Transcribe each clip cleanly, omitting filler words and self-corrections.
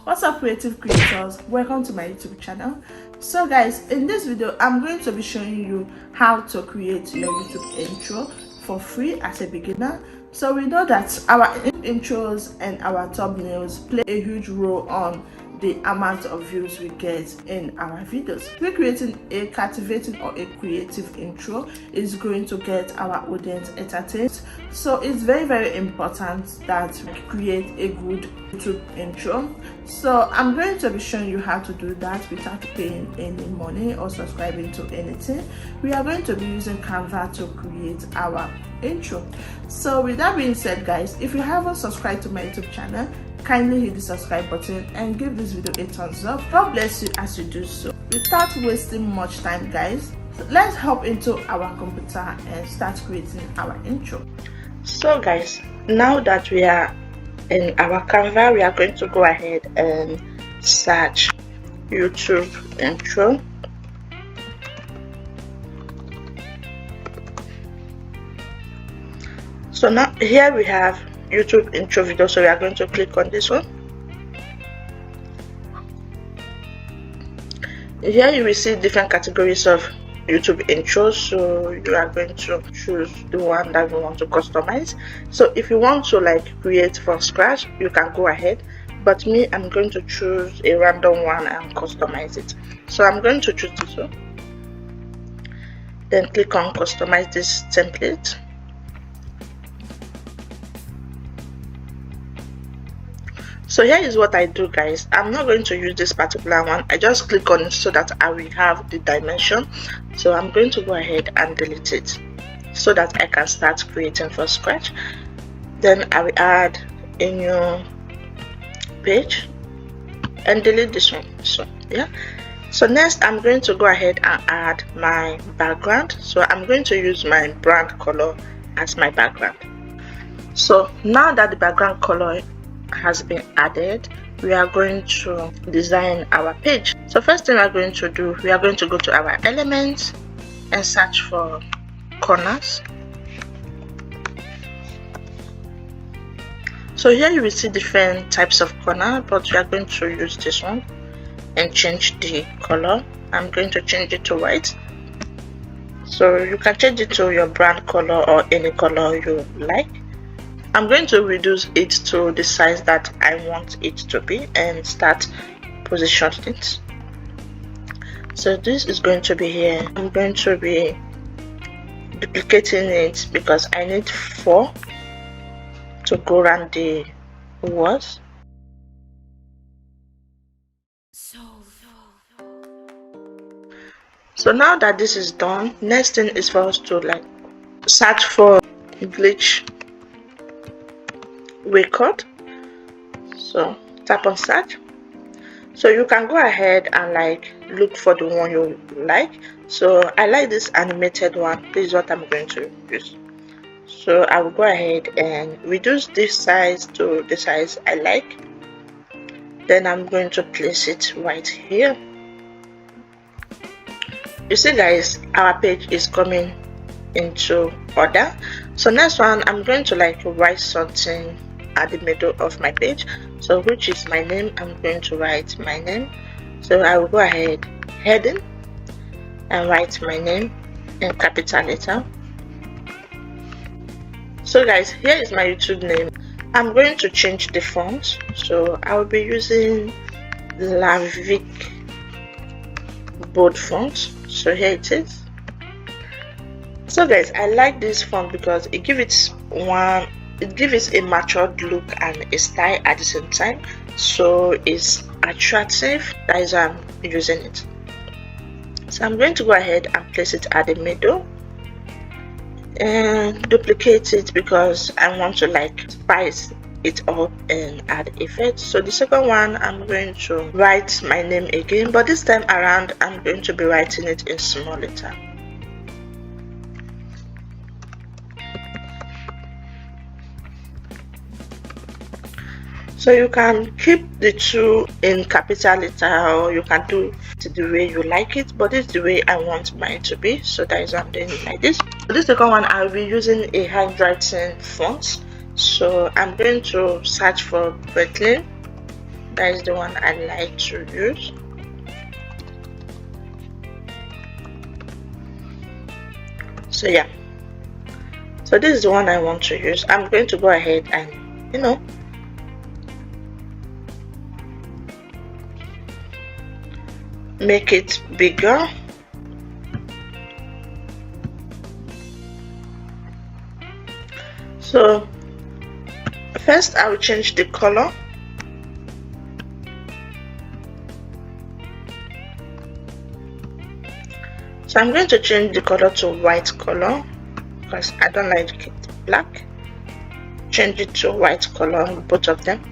What's up, creative creators? Welcome to my YouTube channel. So guys, in this video I'm going to be showing you how to create your YouTube intro for free as a beginner. So we know that our intros and our thumbnails play a huge role on the amount of views we get in our videos. We're creating a captivating or a creative intro is going to get our audience entertained. So it's very important that we create a good YouTube intro. So I'm going to be showing you how to do that without paying any money or subscribing to anything. We are going to be using Canva to create our intro. So with that being said, guys, if you haven't subscribed to my YouTube channel, kindly hit the subscribe button and give this video a thumbs up. God bless you as you do so. Without wasting much time, guys, let's hop into our computer and start creating our intro. So guys, now that we are in our Canva, we are going to go ahead and search YouTube intro. So now here we have YouTube intro video, so we are going to click on this one. Here you will see different categories of YouTube intros, so you are going to choose the one that you want to customize. So if you want to like create from scratch, you can go ahead, but me, I'm going to choose a random one and customize it. So I'm going to choose this one, then click on customize this template. So here is what I do, guys. I'm not going to use this particular one. I just click on it so that I will have the dimension. So I'm going to go ahead and delete it so that I can start creating from scratch. Then I will add a new page and delete this one. So yeah. So next I'm going to go ahead and add my background. So I'm going to use my brand color as my background. So now that the background color has been added, we are going to design our page. So first thing we are going to do, we are going to go to our elements and search for corners. So here you will see different types of corner, but we are going to use this one and change the color. I'm going to change it to white. So you can change it to your brand color or any color you like. I'm going to reduce it to the size that I want it to be and start positioning it. So this is going to be here. I'm going to be duplicating it because I need 4 to go around the words. So now that this is done, next thing is for us to like search for glitch record. So tap on search. So you can go ahead and like look for the one you like. So I like this animated one. This is what I'm going to use. So I will go ahead and reduce this size to the size I like. Then I'm going to place it right here. You see, guys, our page is coming into order. So next one, I'm going to like write something at the middle of my page, so which is my name. I'm going to write my name. So I will go ahead, heading, and write my name in capital letter. So guys, here is my YouTube name. I'm going to change the font, so I will be using Lavic bold font. So here it is. So guys, I like this font because it gives it a matured look and a style at the same time, so it's attractive. That is why I'm using it. So I'm going to go ahead and place it at the middle and duplicate it because I want to like spice it up and add effects. So the second one, I'm going to write my name again, but this time around I'm going to be writing it in small letter. So you can keep the two in capital letter, or you can do it the way you like it, but this is the way I want mine to be, so that is why I'm doing it like this. For this second one, I'll be using a handwriting font. So I'm going to search for Brooklyn. That is the one I like to use. So yeah, so this is the one I want to use. I'm going to go ahead and make it bigger. So first I will change the color. So I'm going to change the color to white color because I don't like it black. Change it to white color, both of them.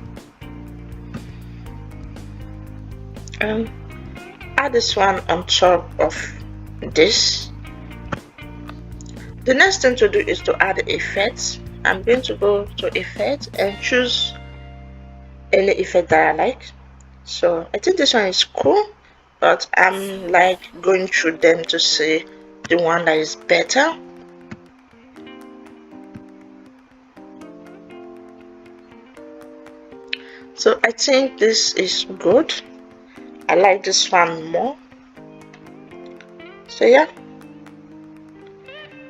And add this one on top of this. The next thing to do is to add effects. I'm going to go to effects and choose any effect that I like. So I think this one is cool, but I'm like going through them to see the one that is better. So I think this is good. I like this one more. So yeah,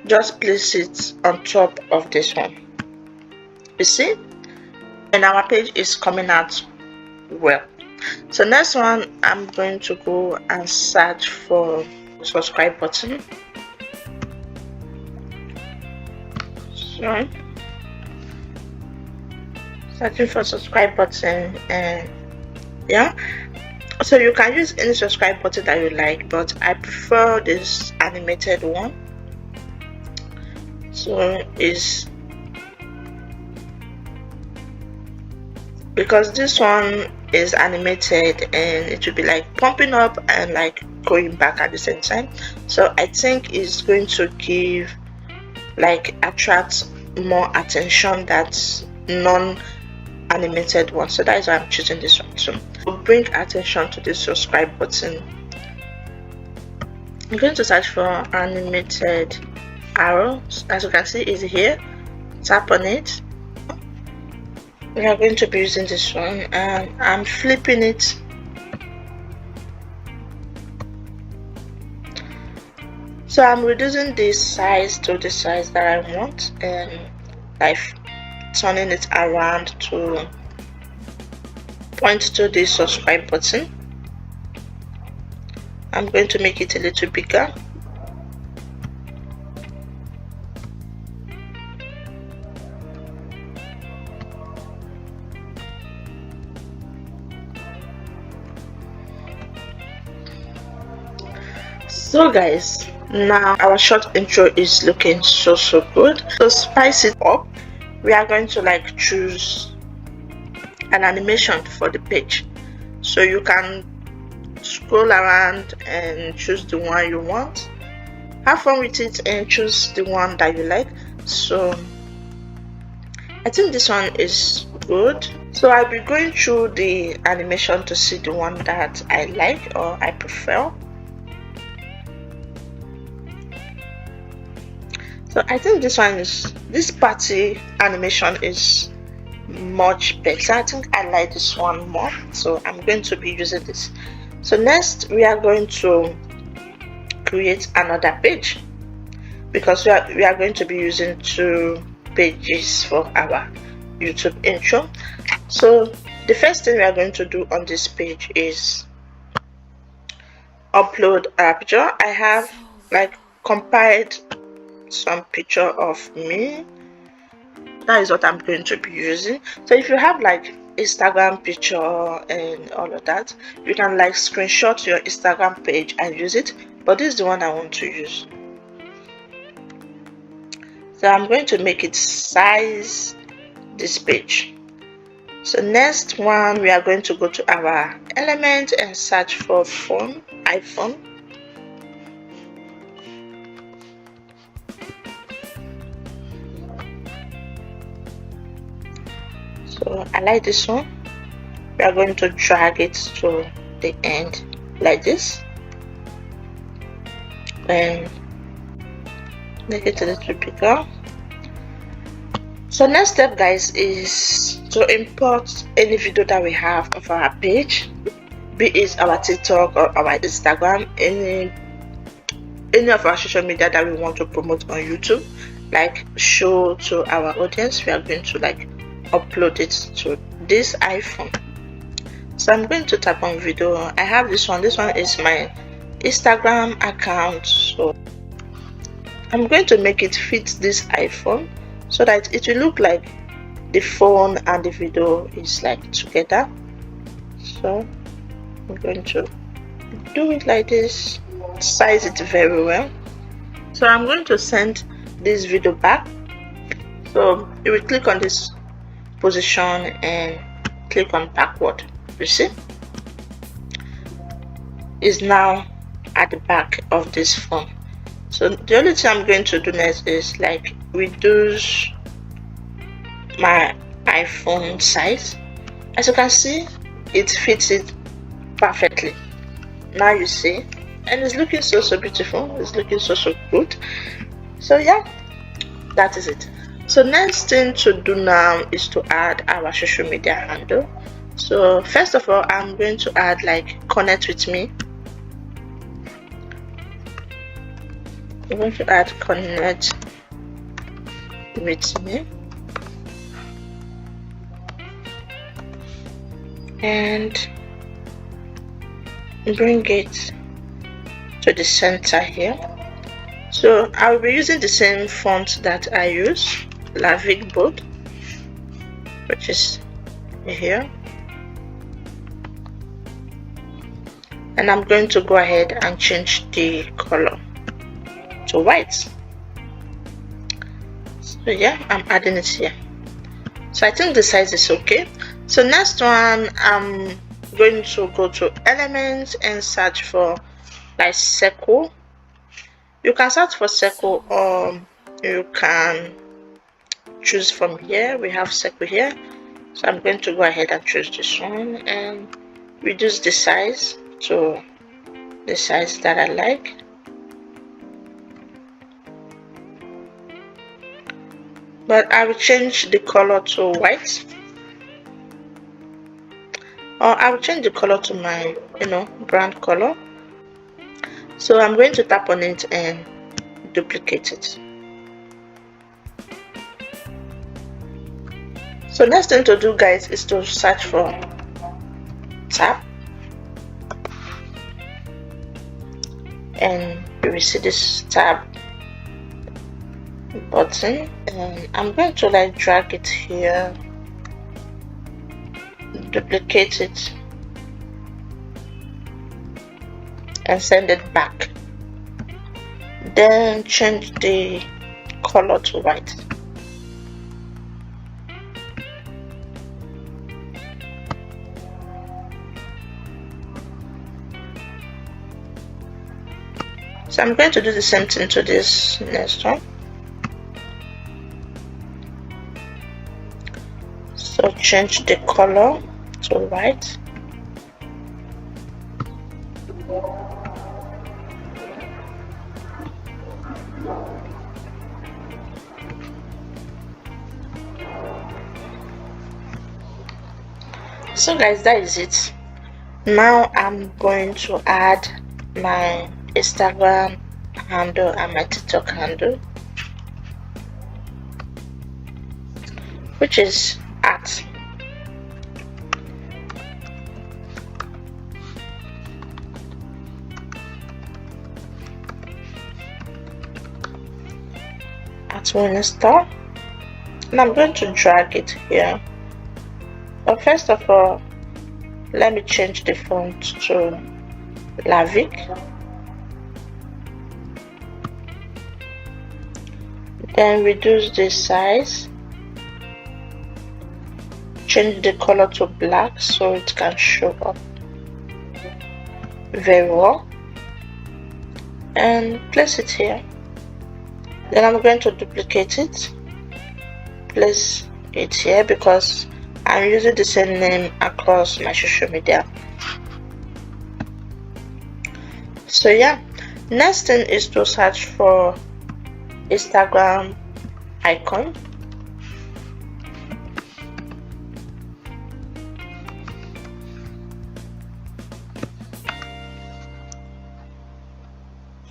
just place it on top of this one. You see, and our page is coming out well. So next one, I'm going to go and search for subscribe button. So searching for subscribe button, and yeah, so you can use any subscribe button that you like, but I prefer this animated one. So is because this one is animated and it will be like pumping up and like going back at the same time. So I think it's going to give like attract more attention that's non-animated one. So that is why I'm choosing this one. So bring attention to this subscribe button. I'm going to search for animated arrow. As you can see, is here. Tap on it. We are going to be using this one, and I'm flipping it. So I'm reducing this size to the size that I want, and I'm turning it around to point to the subscribe button. I'm going to make it a little bigger. So guys, now our short intro is looking so good. So spice it up. We are going to like choose an animation for the page, so you can scroll around and choose the one you want. Have fun with it and choose the one that you like. So I think this one is good. So I'll be going through the animation to see the one that I like or I prefer. So I think this party animation is much better. I think I like this one more, so I'm going to be using this. So next we are going to create another page, because we are going to be using 2 pages for our YouTube intro. So the first thing we are going to do on this page is upload a picture. I have like compiled some picture of me. That is what I'm going to be using. So if you have like Instagram picture and all of that, you can like screenshot your Instagram page and use it, but this is the one I want to use. So I'm going to make it size this page. So next one, we are going to go to our element and search for iPhone. So I like this one. We are going to drag it to the end like this, and make it a little bigger. So next step, guys, is to import any video that we have of our page, be it our TikTok or our Instagram, any of our social media that we want to promote on YouTube, like show to our audience. We are going to like upload it to this iPhone. So I'm going to tap on video. I have this one. This one is my Instagram account, so I'm going to make it fit this iPhone so that it will look like the phone and the video is like together. So I'm going to do it like this, size it very well. So I'm going to send this video back. So you will click on this position and click on backward. You see, is now at the back of this phone. So the only thing I'm going to do next is like reduce my iPhone size. As you can see, it fits it perfectly. Now you see, and it's looking so beautiful. It's looking so good. So yeah, that is it. So next thing to do now is to add our social media handle. So first of all, I'm going to add like connect with me. I'm going to add connect with me and bring it to the center here. So I will be using the same font that I use, Lavic Bold, which is here, and I'm going to go ahead and change the color to white. So yeah, I'm adding it here. So I think the size is okay. So next one, I'm going to go to elements and search for like circle. You can search for circle, or you can choose from here. We have circle here, so I'm going to go ahead and choose this one and reduce the size to the size that I like. But I will change the color to white, or I will change the color to my brand color. So I'm going to tap on it and duplicate it. So next thing to do, guys, is to search for tab, and you will see this tab button, and I'm going to like drag it here, duplicate it and send it back, then change the color to white. So I'm going to do the same thing to this next one. So change the color to white. So guys, that is it. Now I'm going to add my Instagram handle and my TikTok handle, which is at Minister, and I'm going to drag it here. But first of all, let me change the font to Lavic. Then reduce the size, change the color to black so it can show up very well, and place it here. Then I'm going to duplicate it, place it here, because I'm using the same name across my social media. So yeah, next thing is to search for Instagram icon.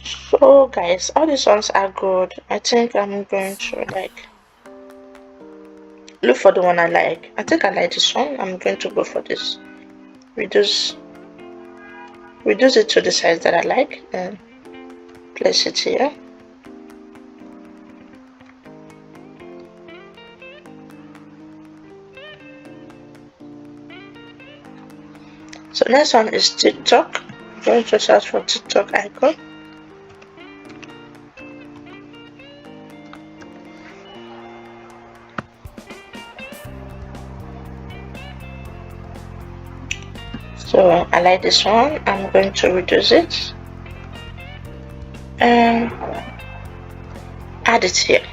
So guys, all these ones are good. I think I'm going to look for the one I like. I think I like this one. I'm going to go for this. Reduce it to the size that I like and place it here. So next one is TikTok. I'm going to search for TikTok icon. So I like this one. I'm going to reduce it and add it here.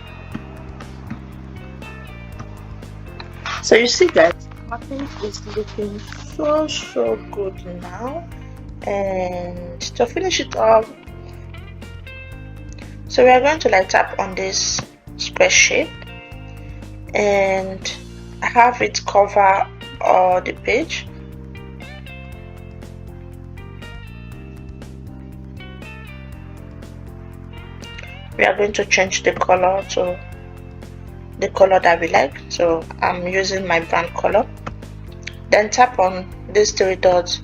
So you see guys, nothing is looking so good now. And to finish it off, so we are going to tap on this square shape and have it cover all the page. We are going to change the color to the color that we like. So I'm using my brand color. Then tap on these three dots,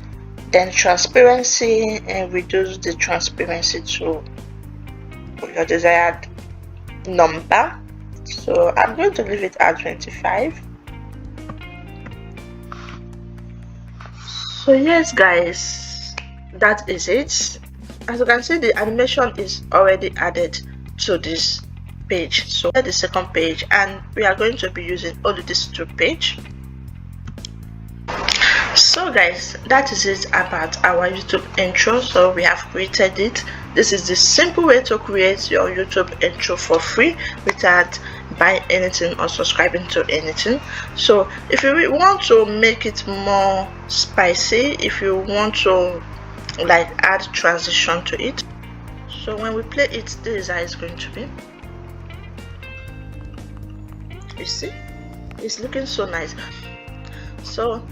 then transparency, and reduce the transparency to your desired number. So I'm going to leave it at 25. So yes guys, that is it. As you can see, the animation is already added to this page. So at the second page, and we are going to be using only this two page. So guys, that is it about our YouTube intro. So we have created it. This is the simple way to create your YouTube intro for free without buying anything or subscribing to anything. So if you want to make it more spicy, if you want to add transition to it, so when we play it, this is how it's going to be. You see, it's looking so nice. So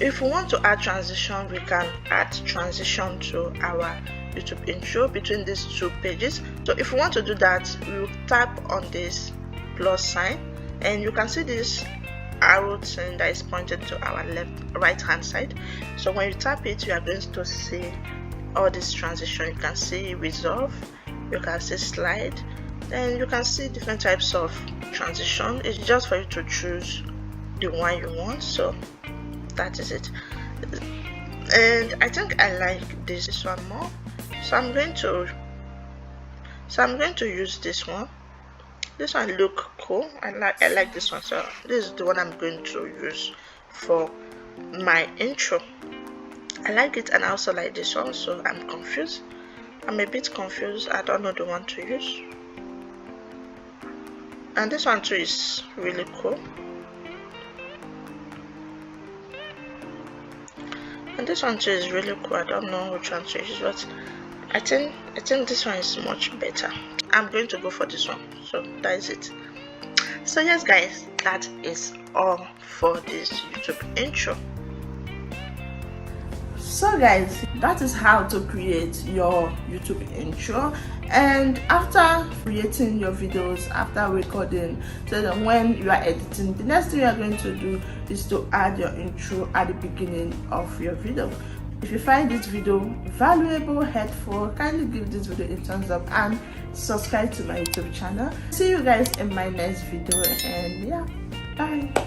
if we want to add transition, we can add transition to our YouTube intro between these two pages. So if we want to do that, we will tap on this plus sign, and you can see this arrow thing that is pointed to our right hand side. So when you tap it, you are going to see all this transition. You can see resolve, you can see slide, then you can see different types of transition. It's just for you to choose the one you want. So that is it, and I think I like this one more, so I'm going to use this one. This one look cool. I like this one, so this is the one I'm going to use for my intro. I like it, and I also like this one, so I'm confused. I'm a bit confused. I don't know the one to use, and this one too is really cool. And this one too is really cool. I don't know which one to use, but I think this one is much better. I'm going to go for this one. So that is it. So yes guys, that is all for this YouTube intro. So guys, that is how to create your YouTube intro. And after creating your videos, after recording, so that when you are editing, the next thing you are going to do is to add your intro at the beginning of your video. If you find this video valuable, helpful, kindly give this video a thumbs up and subscribe to my YouTube channel. See you guys in my next video, and yeah, bye.